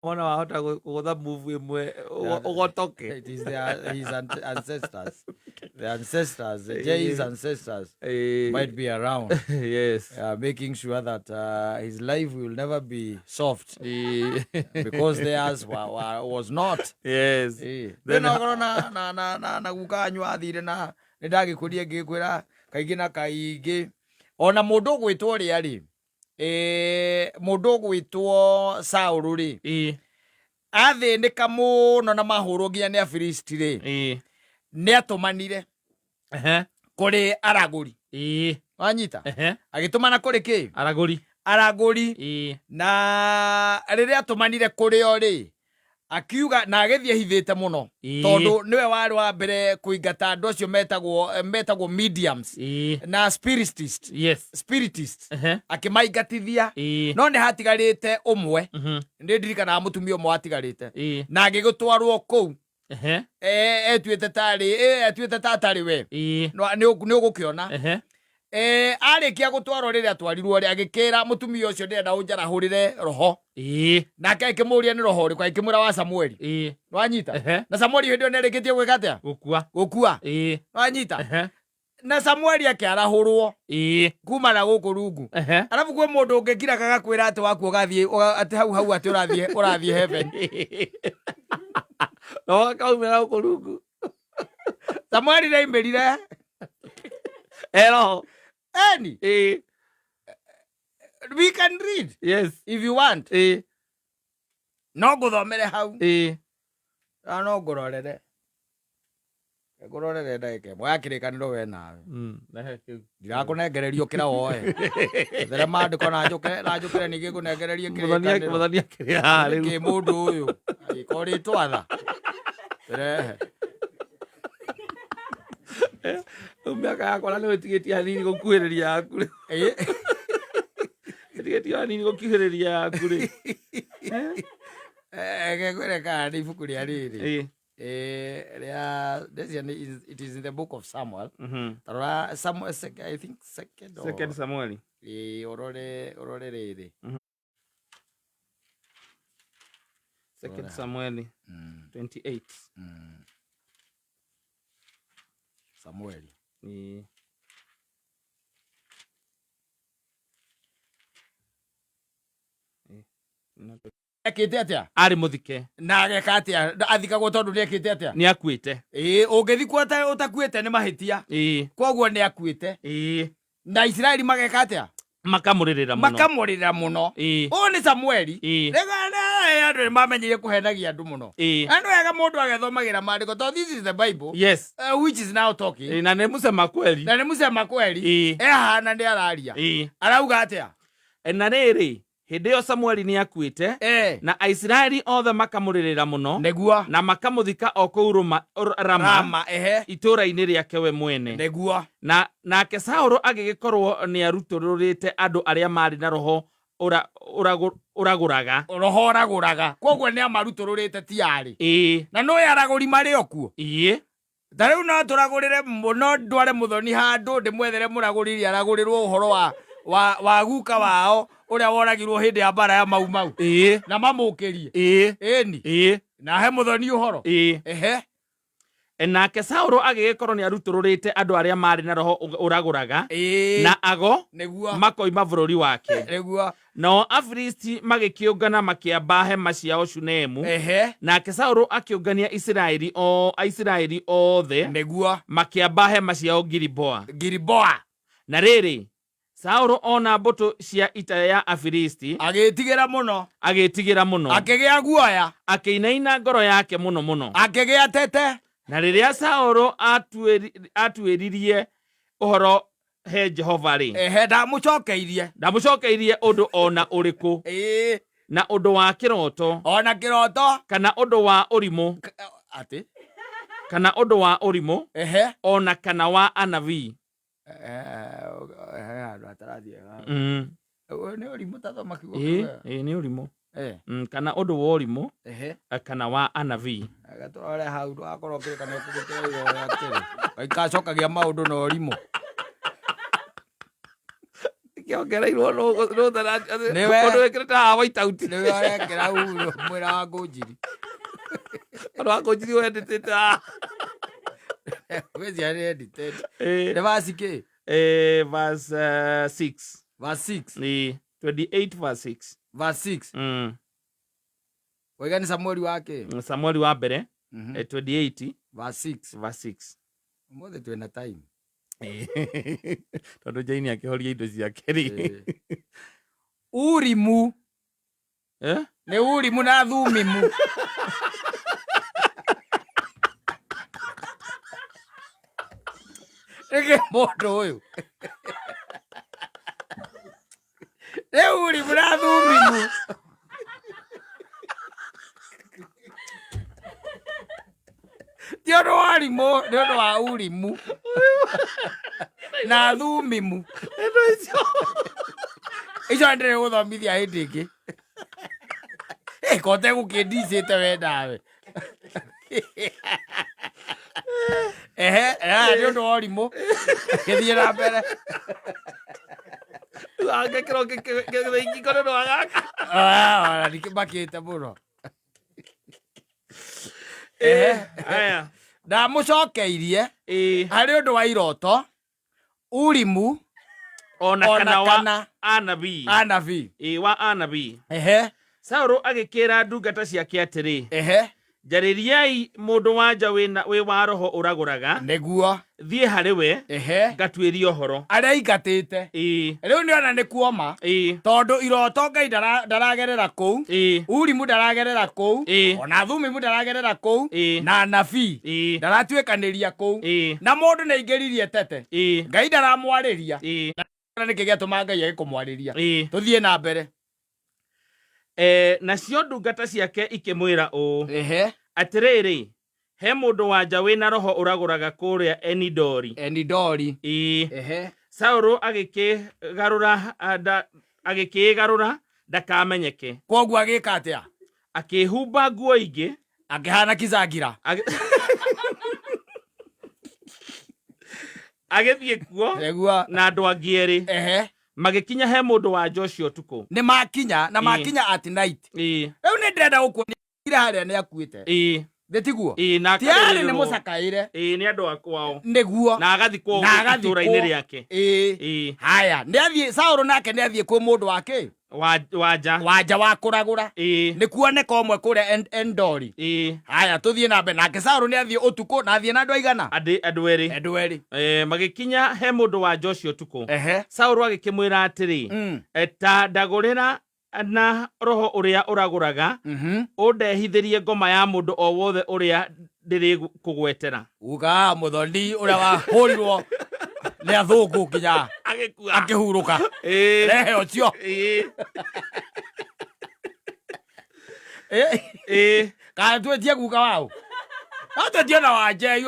Mwana wahota kugotha move imwe ugotoke. It is his ancestors. The ancestors, the Jay's ancestors might be around. Yes. Making sure that his life will never be soft. Because theirs was not. Yes. Then na gukanywa athire na ndagikuria ngikwira kaingi na kaingi ona mundu gwitwo ri ari mundu gwitwo Saul ri athindika muno na mahurwo nginya ni Afilisti ri ni atumanire kuri araguri wanyita agitumana kuri ki araguri na riria atumanire kuri o ri akiuga na agethie hithite muno tondu niwe wari wa mbere kuingata andu acio metagwo mediums na spiritist akimaingatithia no ni hatigarite umwe ndi ndirikana mutumia umwe hatigarite na agigutwarwo kou etuite tatari we ni ugukiona arikia gutwarwo riria twarirwo ri agikira mutumia ucio ndirenda unjarahurire roho nake akimuria ni roho riku akimura wa Samueli nwanyita na Samueli hindio nerikitie gwika atia gukua nwanyita na Samueli akiarahurwo kuma na guku rungu alafu kwe mundu ungikira gagakwira ati waku ugathie ati hau ati urathie heaven no kaumira guku rungu Samueli reimbirire hello any we can read yes if you want no guthomere hau no ngurorere ndagike mwa kirikaniro we nawe ndirakunengererio kira woe there mandiko na njukire ningi kunengererie kirikaniro muthania kiria ki mundu uyu agikoritwo atha miaka yakwa nä tigetie hanini gå kuhä yaku rä tigetie hanini gå kuhä yaku rä gekwä kana nä ibuku rä a rä rä it is in the book of Samuel tarora Samuel I think second Samuel urore rä rä second Samuel 28 Samuel ekite atia ari muthike na ageka atia athikagwo tondu ni ekite atia ni akuite ungithikwo utakuite ni mahitia koguo ni akuite na Israeli mageka atia makamurira muno o ni Samueli regana andu mamenyire kuhenagia andu muno andu ega mundu agethomagira mandiko to this is the Bible yes which is now talking na ne musema kweli hana ndi araria arauga atia na riri hindi yo Samueli ni akuite na Aisraeli othe makamuririra muno neguo na makamuthika o kuu Rama itura-ini riake we mwene neguo nake Saulu agigikorwo ni arutururite andu aria mari na roho uraguraga koguo ni amarutururite tiari na no yaraguri mari okuo tariu no turagurire muno ndware muthoni handu ndimwethere muraguriri aragurirwo uhoro wa guka wao uria woragirwo hindi ya bara ya mau na mamukirie na he muthoni uhoro nake Saulu agigikorwo ni arutururite andu aria mari na roho uraguraga na ago makoima bururi wake no Afilisti magikiungana makiamba hema ciao Shunemu nake Saulu akiungania Isiraeli othe makiamba hema ciao Gilboa na riri Saulu ona mbutu cia ita ya Afilisti agitigira muno akigia guoya akiinaina ngoro yake muno akigia tete na riria Saulu atuiririe uhoro he Jehova ri ndamucokeirie undu ona uriku na undu wa kiroto kana undu wa urimu ona kana wa anabii ni urimu tathoma ni urimu kana undu wa urimu kana wa anabii agatorore hau akorwo kirikana ukugutira atiri gaikacokagia maundu na urimu kĩongereirwo no thara ũndũ wĩkĩrĩte haha White House nĩwe arekĩra mwĩra wa Ngũnjiri andũ wa Ngũnjiri wendetete haha wĩcia nĩ edited nĩ verse kĩ verse 6 verse 6 ni 28 verse 6 verse 6 Oiga ni Samueli wake Samueli wa mbere 28 verse 6 Mothe twena time tondu Jane akihoria indo ciake ri Urimu ni Urimu na Thumimu Ege modo uyu ni Urimu na Thumimu Tiodo Warimu ndio wa Urimu na Thumimu icio ndire guthomithia hindi ingi kote gukindicite we nawe ndio ndo Warimu githie na mbere angekiro githii kono no agaka nikibakite muno aya ndamucokeirie hari undu wa iroto Urimu ona kana wa anabii wa anabii Saũlũ agĩkĩra ndungata ciake atĩrĩ njarĩriai mũndũ wanja wĩ wa roho ũragũraga nĩguo thiĩ harĩ we ngatuĩrie ũhoro arĩa aingatĩte rĩu nĩ ona nĩ kuoma tondũ iroto Ngai ndaragerera kũu Urimu ndaragerera kũu ona Thumimu ndaragerera kũu na anabii ndaratuĩkanĩria kũu na mũndũ nĩ aingĩririe tete Ngai ndaramwarĩria nĩkĩ gĩatũma Ngai agĩkũmwarĩria tũthiĩ na mbere nacio ndungata ciake ikĩmwĩra ũũ atĩrĩrĩ he mũndũ wanja wĩna roho ũragũraga kũrĩa Enidori Saũlũ agĩkĩgarũra ndakamenyeke koguo agĩka atĩa akĩhumba nguo ingĩ akĩhana Kizangira agĩthiĩ kuo na andũ angĩ erĩ magĩkinya he mũndũ wanja ũcio ũtukũ nĩ makinya at night rĩu nĩ ndĩrenda gũkuonia harĩa nĩ akuĩte ndĩtiguo tiarĩ nĩ mũcakaĩre nĩ andũ akwao nĩguo na agathikwo itũũra-inĩ rĩake haya Saũlũ nake nĩ athiĩ kwĩ mũndũ wake wanja wa kũragũra nĩ kuoneka ũmwe kũrĩa Endori haya tũthiĩ na mbere nake Saũlũ nĩ athiĩ ũtukũ na athiĩ na andũ aigana andũ erĩ magĩkinya he mũndũ wanja ũcio ũtukũ Saũlũ agĩkĩmwĩra atĩrĩ ta ndagũrĩra na roho ũrĩa ũragũraga ũndehithĩrie ngoma ya mũndũ o wothe ũrĩa ndĩrĩ kũgwetera uga mũthoni ũrĩa wahũrirwo nĩ athũngũ nginya akĩhurũka rehe ũcio kana twĩtie guka wao no twĩtie na Wanjei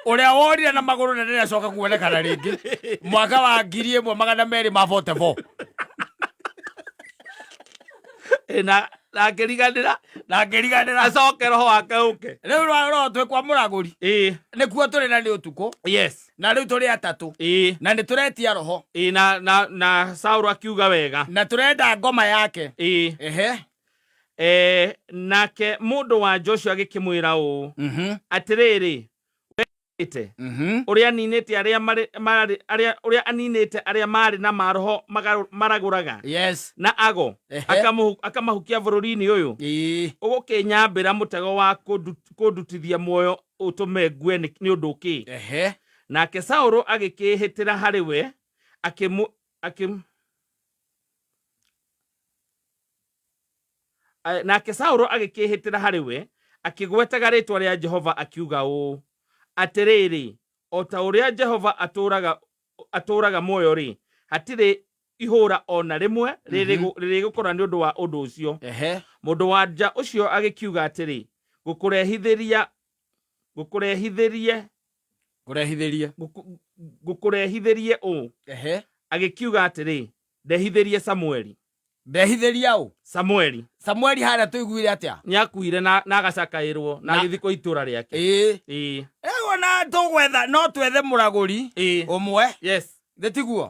ũrĩa worire na magũrũ na ndĩracoka kuonekana rĩngĩ mwaka wa 1244 na ngĩriganĩra acoke roho wake ũke rĩu roho twĩ kwa mũragũri nĩkuo tũrĩ na nĩ ũtukũ na rĩu tũrĩ atatũ na nĩ tũretia roho na Saũlũ akiuga wega na tũrenda ngoma yake nake mũndũ wanja ũcio agĩkĩmwĩra ũũ atĩrĩrĩ ũrĩa aninĩte ũrĩa aninĩte arĩa marĩ na maroho maragũraga na ago akamahukia bũrũri-inĩ ũyũ ũgũkĩnyambĩra mũtego wa kũndutithia muoyo ũtũme ngue nĩ ũndũ ũkĩ nake Saũlũ agĩkĩhĩtĩra harĩ we akĩgwetaga rĩtwa rĩa Jehova akiuga ũũ atĩrĩrĩ o ta ũrĩa Jehova atũraga muoyo rĩ hatirĩ ihũra ona rĩmwe rĩrĩgũkora nĩ ũndũ wa ũndũ ũcio mũndũ wanja ũcio agĩkiuga atĩrĩ ngũkũrehithĩrie ũũ agĩkiuga atĩrĩ ndehithĩrie ndehithĩria ũũ Samueli harĩa tũiguire atĩa nĩakuire na agacakaĩrwo na agĩthikwo itũũra rĩake na tũgwetha no twethe mũragũri ũmwe ndĩtiguo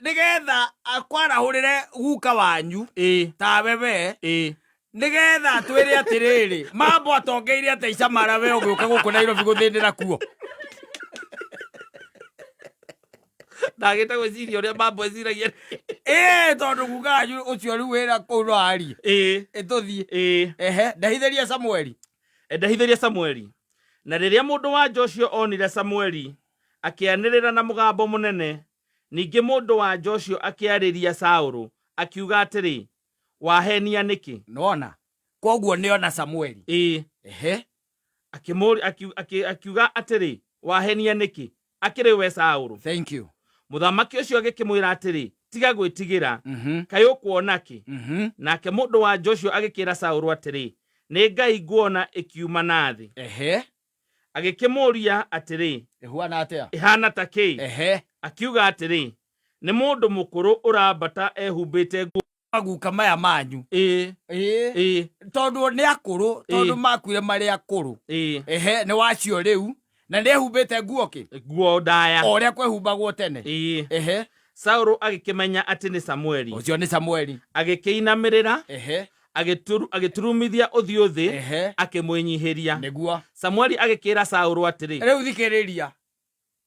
nigetha akwarahurire guka wanyu ta bebe nigetha twire atiriri mambo atongeire ate icamara we ugiuka guku Nairobi guthindira kuo ndagite gwiciria uria mambo eciragia tondu guka wanyu ucio riu wira kuu no ari tuthie ndahithiria Samueli na riria mundu wa Joshua onire Samueli akianirira na mugambo munene ningi mundu wa Joshua akiariria Saulu akiuga atiri wahenia niki nona koguo niona Samueli akiuga atiri wahenia niki akiri we Saulu. Thank you. Muthamaki ucio agikimwira atiri tiga gwitigira kai ukuona ki nake mundu wa Joshua agikira Saulu atiri ni Ngai nguona ikiuma nathi agikimuria atiri ihana ta ki akiuga atiri ni mundu mukuru urambata ehumbite maguka maya manyu tondu ni akuru tondu makwire mari akuru ni wacio riu na nehumbite nguo ndaya oria kwehumbagwo tene Saulu agikimenya ati ni Samueli ucio ni Samueli agikiinamirira agiturumithia uthio thi akimwinyihiria niguo Samueli agikira Saulu atiri riu thikiriria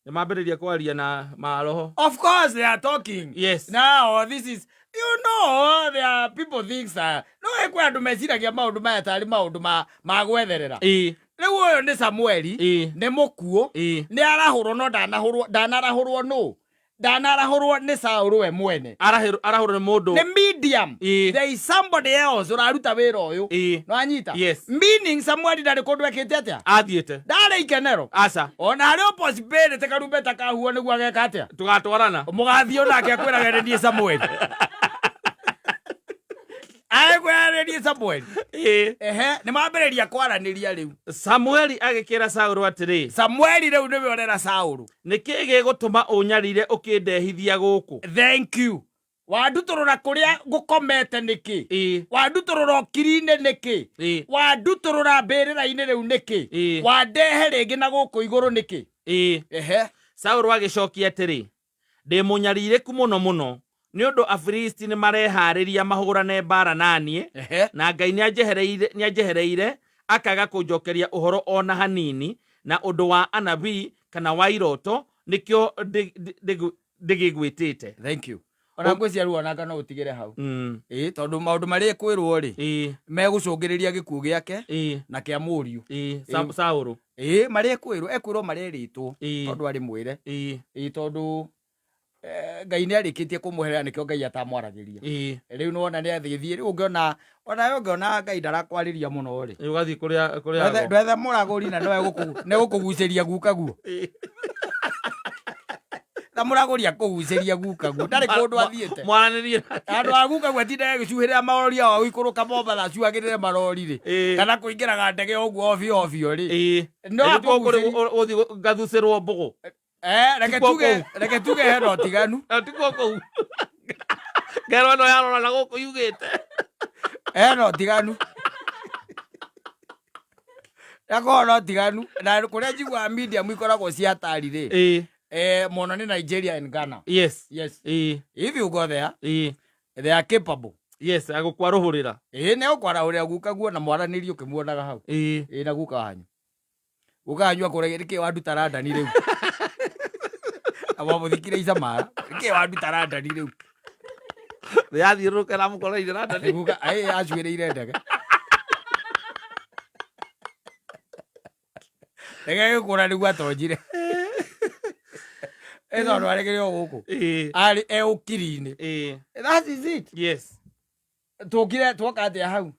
nimambiriria kwaria na maroho. Of course they are talking. Yes. Now this is, you know, there are people think that no ekwa andu meciragia maundu maya tari maundu ma gwetherera riu uyu ni Samueli ni mukuo ni arahurwo no ndanarahurwo no ndanarahurwo ni Saulu we mwene arahurwo ni mundu ni medium. There is somebody else uraruta wira uyu no anyita. Yes. Meaning Samueli ndari kundu ekite atia athiete ndari ikenero asa ona hari possibility karumbeta kahuo niguo ageka atia tugatwarana mugathio nake akwiraga ni Samueli aigwererie Samueli ni mambiriria kwaraniria riu Samueli agikira Saulu atiri Samueli riu niwe orera Saulu niki gigutuma unyarire ukindehithia guku. Thank you. Wanduturura kuria ngukomete niki wanduturura okirine niki wanduturura mbirira-ini riu niki wandehe ringi na guku iguru niki Saulu agicokia atiri ndimunyarire ku muno ni undu Afilisti ni marehariria mahurane mbara nanie na Ngai ni anjehereire akaga kunjokeria uhoro ona hanini na undu wa anabii kana wa iroto nikio ndigigwitite. Thank you. Ona ngwiciria ruo nanga no utigire hau tondu maundu mari kwirwo ri megucungiriria gikuo giake na kia muriu Saulu mari kwirwo mari ritwo tondu ari mwire tondu Ngai ni arikitie kumuherera nikio Ngai atamwaragiria riu nona ni athithie riu ungiona Ngai ndarakwariria muno ri ugathi kuria ndwethe muraguri na ne gukuguceria gukaguo na muraguri akuguceria gukaguo ndari kundu athiete mwaranirie andu agukaguo atindaga gicuhirira marori ao ikuruka Mombasa acuagirire marori ri kana kuingiraga ndege oguo ofio ri no uthi gathucirwo mbugu reke tuge hero tiganu tikuo kou ngero no yarora na guku yugite no tiganu no tiganu na kuria njigua media mwikoragwo cia hatari ri mono ni Nigeria and Ghana. Yes. If you go there they are capable. Yes, agukwaruhurira ne ukwarahurira gukaguo na mwaranirie ukimuonaga hau na guka wanyu akurege wanduta randani riu abo muthikire icamara wanduta randani riu yathiuruka na mukoreire randani guka acuireire ndege ndege gukura niguo atonjire ndo aregerio guku ari ukiri-ini. That is it. Yes. Tukire twoka atia hau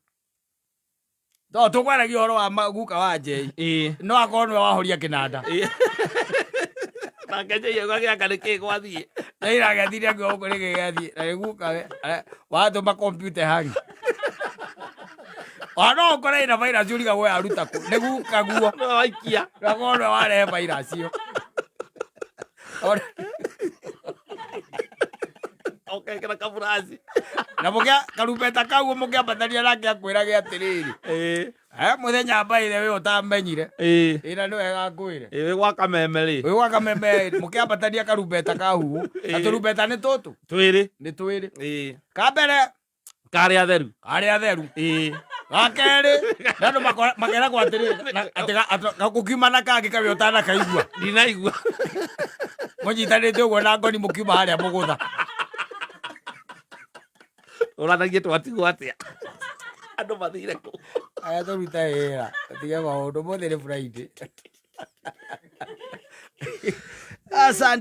tukwaragia horo wa guka wa Njei no akorwo niwe wahoria kinanda nake Njei agagiaka niki gwathie iragathiria guku nigigathie na guka we watuma computer hangi no ukore ina virus uriga we aruta ku ni guka guo no waikia akorwo niwe warehe virus iyo okay kana kaburazi na mugia karumbeta kau mugia batharia nake akwirage atiriri muthenya mbaire we utamenyire ina ni wega ngwire we gwa kameme ri we gwa kameme mukiambatania karumbeta kahu na turumbeta ni tutu twiri ni twiri kambere kari atheru gakeri nando makera gwatiri ati gukiuma na kangi kawe utana kaigua ndinaigua munyitanite uguo na ngoni mukiuma haria mugutha uranagie twatigwo atia andu mathire ku aya turuta wira tige maundu muthi ni Friday. Asante.